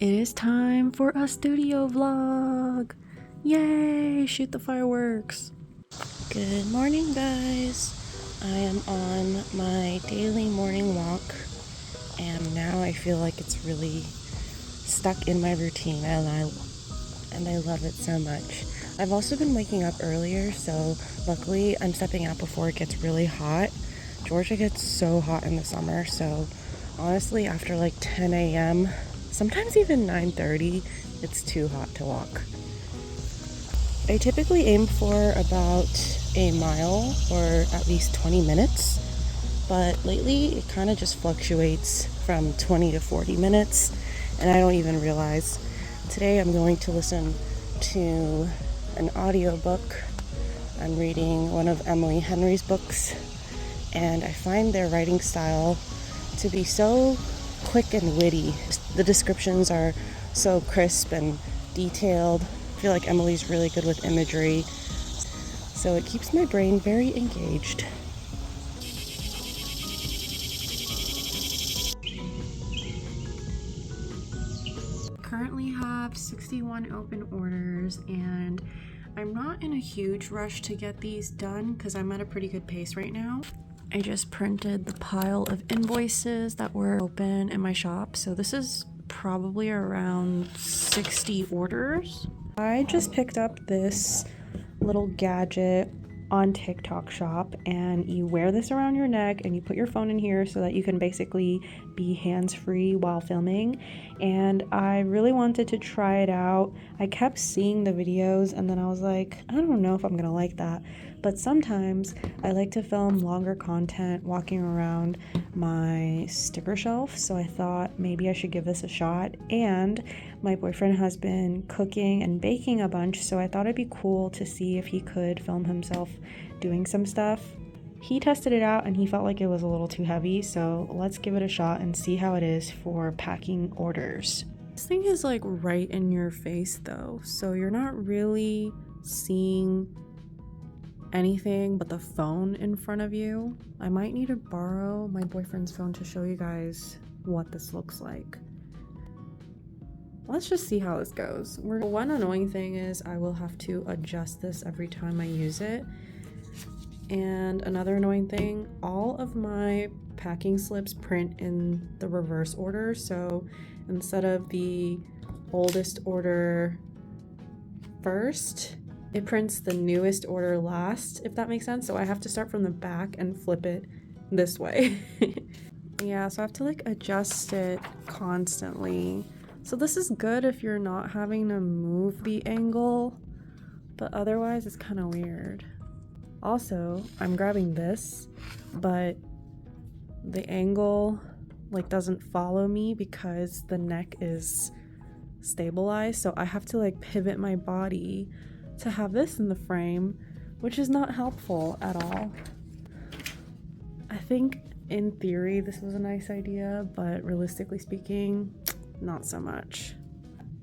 It is time for a studio vlog. Yay, shoot the fireworks. Good morning, guys. I am on my daily morning walk and now I feel like it's really stuck in my routine and I love it so much. I've also been waking up earlier, so luckily I'm stepping out before it gets really hot. Georgia gets so hot in the summer, so honestly after like 10 a.m., sometimes even 9:30, it's too hot to walk. I typically aim for about a mile or at least 20 minutes, but lately it kind of just fluctuates from 20 to 40 minutes, and I don't even realize. Today I'm going to listen to an audiobook. I'm reading one of Emily Henry's books, and I find their writing style to be so quick and witty. The descriptions are so crisp and detailed. I feel like Emily's really good with imagery, so it keeps my brain very engaged. Currently have 61 open orders, and I'm not in a huge rush to get these done because I'm at a pretty good pace right now. I just printed the pile of invoices that were open in my shop, so this is probably around 60 orders. I just picked up this little gadget on TikTok Shop, and you wear this around your neck and you put your phone in here so that you can basically be hands-free while filming, and I really wanted to try it out. I kept seeing the videos and then I was like, I don't know if I'm gonna like that, but sometimes I like to film longer content walking around my sticker shelf, so I thought maybe I should give this a shot. And my boyfriend has been cooking and baking a bunch, so I thought it'd be cool to see if he could film himself doing some stuff. He tested it out and he felt like it was a little too heavy, so let's give it a shot and see how it is for packing orders. This thing is like right in your face though, so you're not really seeing anything but the phone in front of you. I might need to borrow my boyfriend's phone to show you guys what this looks like. Let's just see how this goes. One annoying thing is I will have to adjust this every time I use it. And another annoying thing, all of my packing slips print in the reverse order. So instead of the oldest order first, it prints the newest order last, if that makes sense. So I have to start from the back and flip it this way. Yeah, so I have to like adjust it constantly. So this is good if you're not having to move the angle, but otherwise it's kind of weird. Also, I'm grabbing this, but the angle like doesn't follow me because the neck is stabilized. So I have to like pivot my body to have this in the frame, which is not helpful at all. I think in theory this was a nice idea, but realistically speaking, not so much.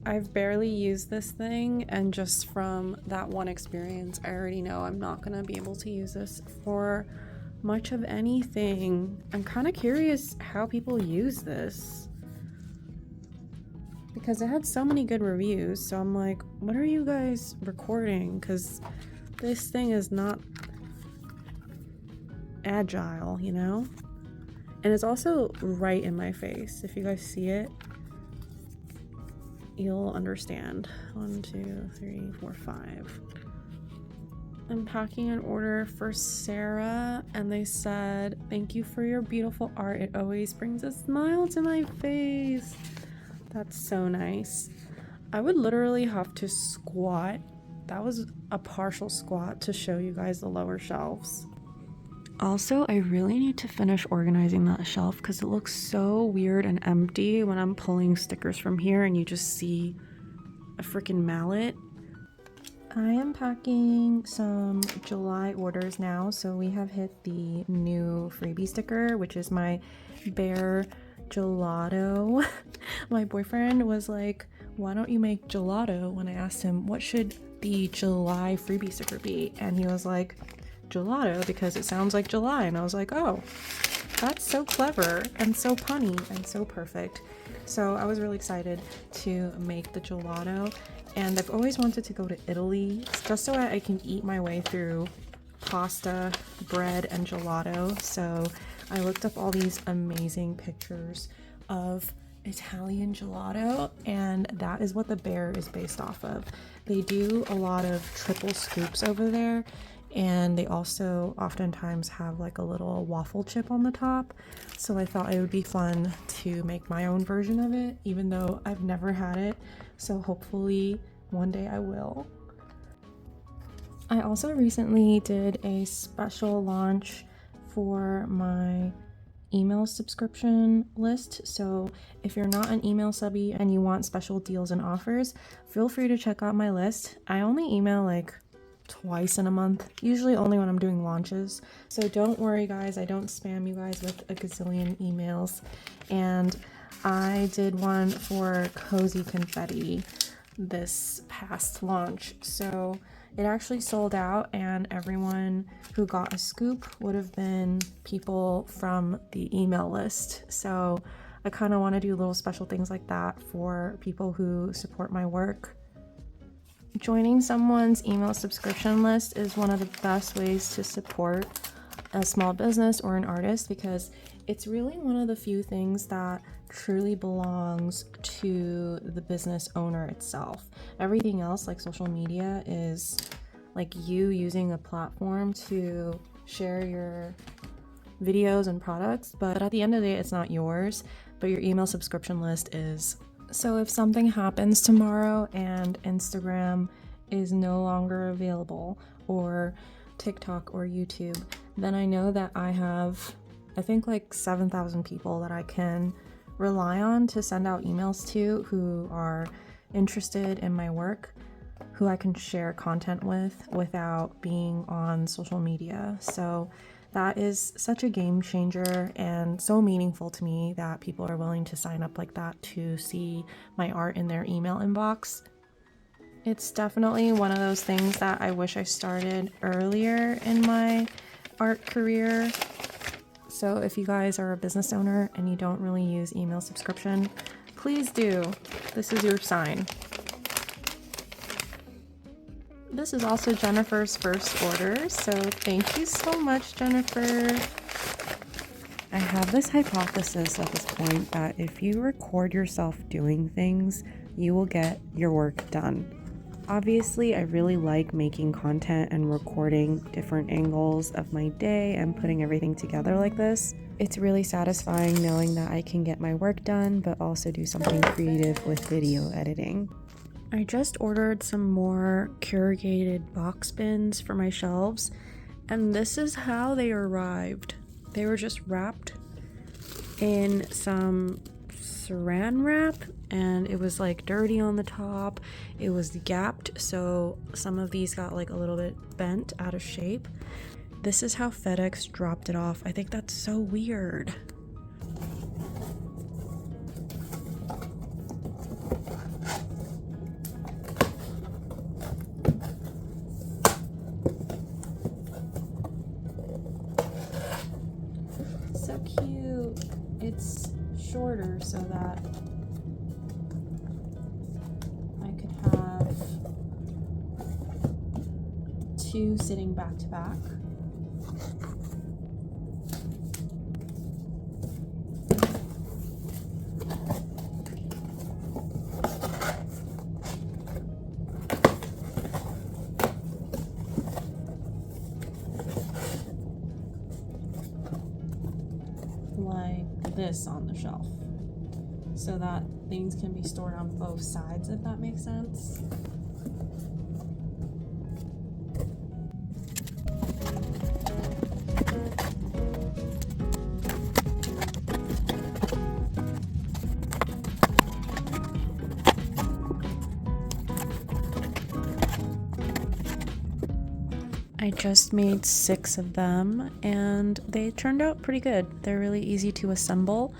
I've barely used this thing, and just from that one experience, I already know I'm not gonna be able to use this for much of anything. I'm kind of curious how people use this, because it had so many good reviews, so I'm like, what are you guys recording? Because this thing is not agile, you know? And it's also right in my face. If you guys see it, you'll understand. 1, 2, 3, 4, 5. I'm packing an order for Sarah, and they said, thank you for your beautiful art. It always brings a smile to my face. That's so nice. I would literally have to squat. That was a partial squat to show you guys the lower shelves. Also, I really need to finish organizing that shelf because it looks so weird and empty when I'm pulling stickers from here and you just see a freaking mallet. I am packing some July orders now, so we have hit the new freebie sticker, which is my bear gelato. My boyfriend was like, why don't you make gelato, when I asked him what should the July freebie sticker be, and he was like, gelato, because it sounds like July. And I was like, oh, that's so clever and so punny and so perfect. So I was really excited to make the gelato, and I've always wanted to go to Italy just so I can eat my way through pasta, bread, and gelato. So I looked up all these amazing pictures of Italian gelato, and that is what the Bear is based off of. They do a lot of triple scoops over there, and they also oftentimes have like a little waffle chip on the top. So I thought it would be fun to make my own version of it, even though I've never had it. So hopefully one day I will. I also recently did a special launch for my email subscription list. So if you're not an email subby and you want special deals and offers, feel free to check out my list. I only email like twice in a month, usually only when I'm doing launches. So don't worry guys, I don't spam you guys with a gazillion emails. And I did one for Cozy Confetti this past launch. So it actually sold out, and everyone who got a scoop would have been people from the email list. So I kind of want to do little special things like that for people who support my work. Joining someone's email subscription list is one of the best ways to support a small business or an artist, because it's really one of the few things that truly belongs to the business owner itself. Everything else, like social media, is like you using a platform to share your videos and products, but at the end of the day, it's not yours, but your email subscription list is. So if something happens tomorrow and Instagram is no longer available, or TikTok or YouTube, then I know that I have, I think, like 7,000 people that I can rely on to send out emails to who are interested in my work, who I can share content with without being on social media. So that is such a game changer and so meaningful to me that people are willing to sign up like that to see my art in their email inbox. It's definitely one of those things that I wish I started earlier in my art career. So if you guys are a business owner and you don't really use email subscription, please do. This is your sign. This is also Jennifer's first order, so thank you so much, Jennifer. I have this hypothesis at this point that if you record yourself doing things, you will get your work done. Obviously, I really like making content and recording different angles of my day and putting everything together like this. It's really satisfying knowing that I can get my work done, but also do something creative with video editing. I just ordered some more corrugated box bins for my shelves, and this is how they arrived. They were just wrapped in some saran wrap, and it was like dirty on the top. It was gapped, so some of these got like a little bit bent out of shape. This is how FedEx dropped it off. I think that's so weird. So cute. It's shorter so that I could have two sitting back to back. Like this on the shelf, so that things can be stored on both sides, if that makes sense. I just made 6 of them and they turned out pretty good. They're really easy to assemble,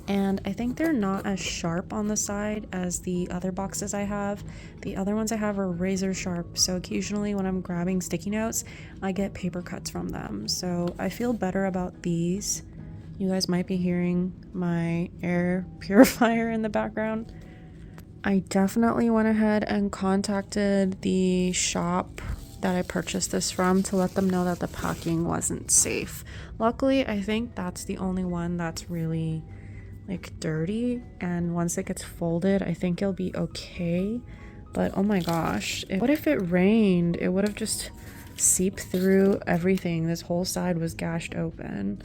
and I think they're not as sharp on the side as the other boxes I have. The other ones I have are razor sharp, so occasionally when I'm grabbing sticky notes, I get paper cuts from them. So I feel better about these You guys might be hearing my air purifier in the background. I definitely went ahead and contacted the shop that I purchased this from to let them know that the packing wasn't safe. Luckily, I think that's the only one that's really like dirty, and once it gets folded, I think it'll be okay. But oh my gosh, what if it rained? It would have just seeped through everything. This whole side was gashed open.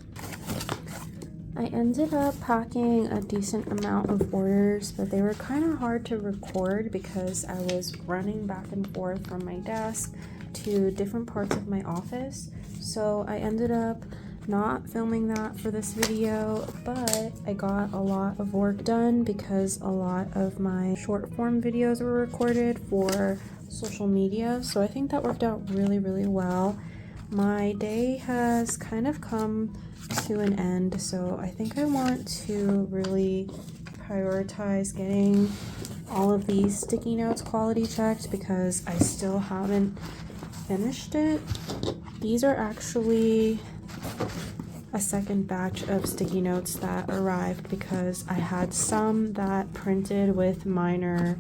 I ended up packing a decent amount of orders, but they were kind of hard to record because I was running back and forth from my desk to different parts of my office. So I ended up not filming that for this video, but I got a lot of work done because a lot of my short form videos were recorded for social media. So I think that worked out really, really well. My day has kind of come to an end, so I think I want to really prioritize getting all of these sticky notes quality checked because I still haven't finished it. These are actually a second batch of sticky notes that arrived because I had some that printed with minor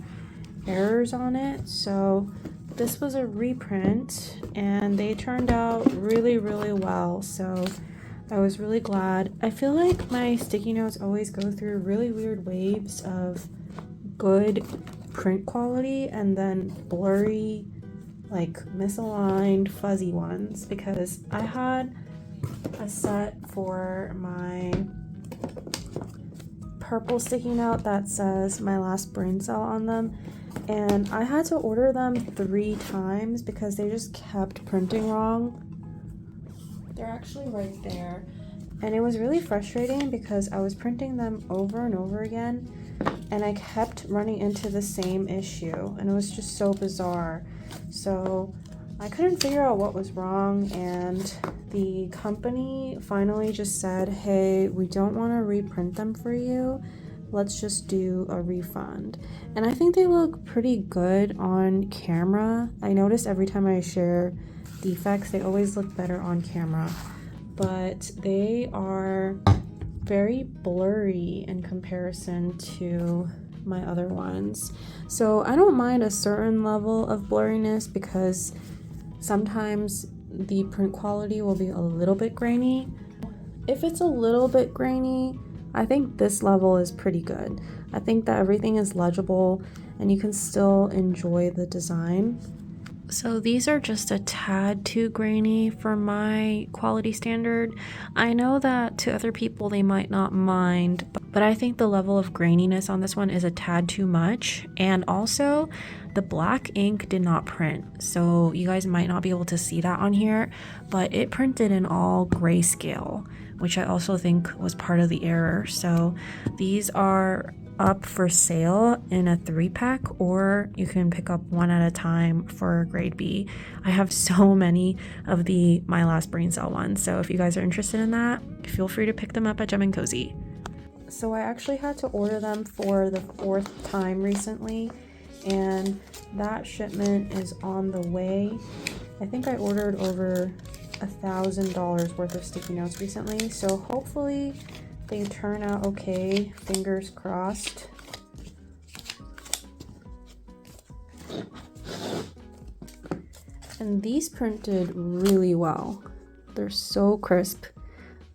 errors on it. So this was a reprint and they turned out really, really well. So I was really glad. I feel like my sticky notes always go through really weird waves of good print quality and then blurry, like misaligned, fuzzy ones, because I had a set for my purple sticky note that says my last brain cell on them, and I had to order them 3 times because they just kept printing wrong. They're actually right there, and it was really frustrating because I was printing them over and over again and I kept running into the same issue, and it was just so bizarre. So I couldn't figure out what was wrong, and the company finally just said, hey, we don't want to reprint them for you, let's just do a refund. And I think they look pretty good on camera. I notice every time I share defects, they always look better on camera, but they are very blurry in comparison to my other ones. So I don't mind a certain level of blurriness because sometimes the print quality will be a little bit grainy. If it's a little bit grainy, I think this level is pretty good. I think that everything is legible and you can still enjoy the design. So these are just a tad too grainy for my quality standard. I know that to other people they might not mind, but I think the level of graininess on this one is a tad too much. And also the black ink did not print, so you guys might not be able to see that on here, but it printed in all grayscale, which I also think was part of the error. So these are up for sale in a 3-pack, or you can pick up one at a time for grade B. I have so many of the My Last Brain Cell ones, so if you guys are interested in that, feel free to pick them up at Gem & Cozy. So I actually had to order them for the 4th time recently, and that shipment is on the way. I think I ordered over $1,000 worth of sticky notes recently, so hopefully they turn out okay, fingers crossed. And these printed really well. They're so crisp,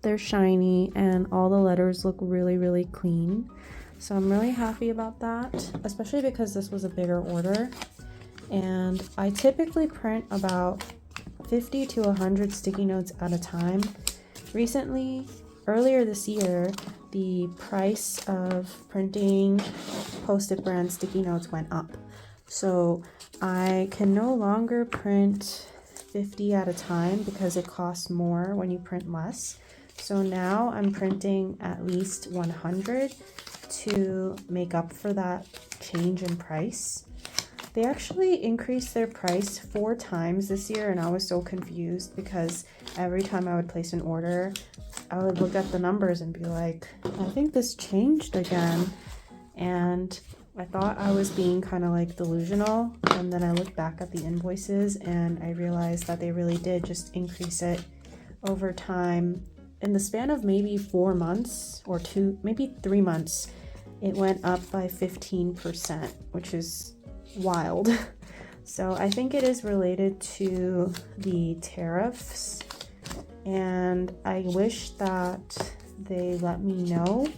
they're shiny, and all the letters look really, really clean. So I'm really happy about that, especially because this was a bigger order. And I typically print about 50 to 100 sticky notes at a time. Earlier this year, the price of printing Post-it brand sticky notes went up. So I can no longer print 50 at a time because it costs more when you print less. So now I'm printing at least 100 to make up for that change in price. They actually increased their price 4 times this year, and I was so confused because every time I would place an order, I would look at the numbers and be like, I think this changed again. And I thought I was being kind of like delusional, and then I looked back at the invoices and I realized that they really did just increase it over time in the span of maybe 4 months or maybe 3 months, it went up by 15%, which is wild. So I think it is related to the tariffs, and I wish that they let me know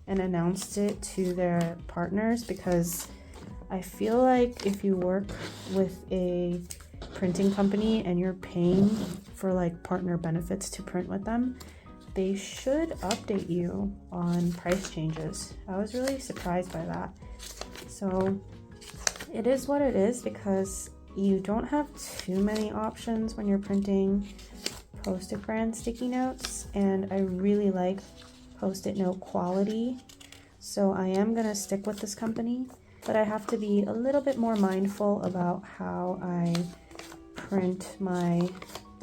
and announced it to their partners, because I feel like if you work with a printing company and you're paying for like partner benefits to print with them, they should update you on price changes. I was really surprised by that. So it is what it is, because you don't have too many options when you're printing Post-it brand sticky notes, and I really like Post-it note quality, so I am gonna stick with this company, but I have to be a little bit more mindful about how I print my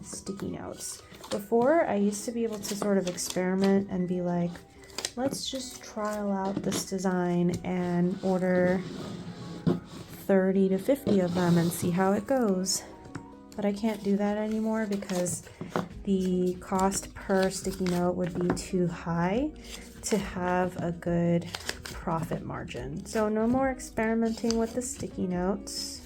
sticky notes. Before, I used to be able to sort of experiment and be like, let's just trial out this design and order 30 to 50 of them and see how it goes. But I can't do that anymore because the cost per sticky note would be too high to have a good profit margin. So no more experimenting with the sticky notes.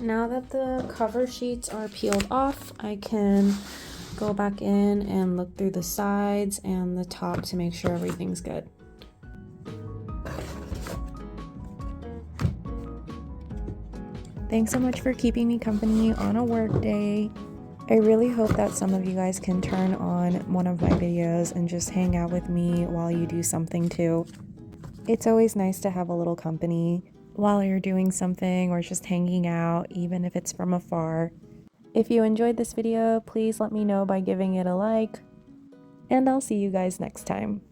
Now that the cover sheets are peeled off, I can go back in and look through the sides and the top to make sure everything's good. Thanks so much for keeping me company on a work day. I really hope that some of you guys can turn on one of my videos and just hang out with me while you do something too. It's always nice to have a little company while you're doing something or just hanging out, even if it's from afar. If you enjoyed this video, please let me know by giving it a like, and I'll see you guys next time.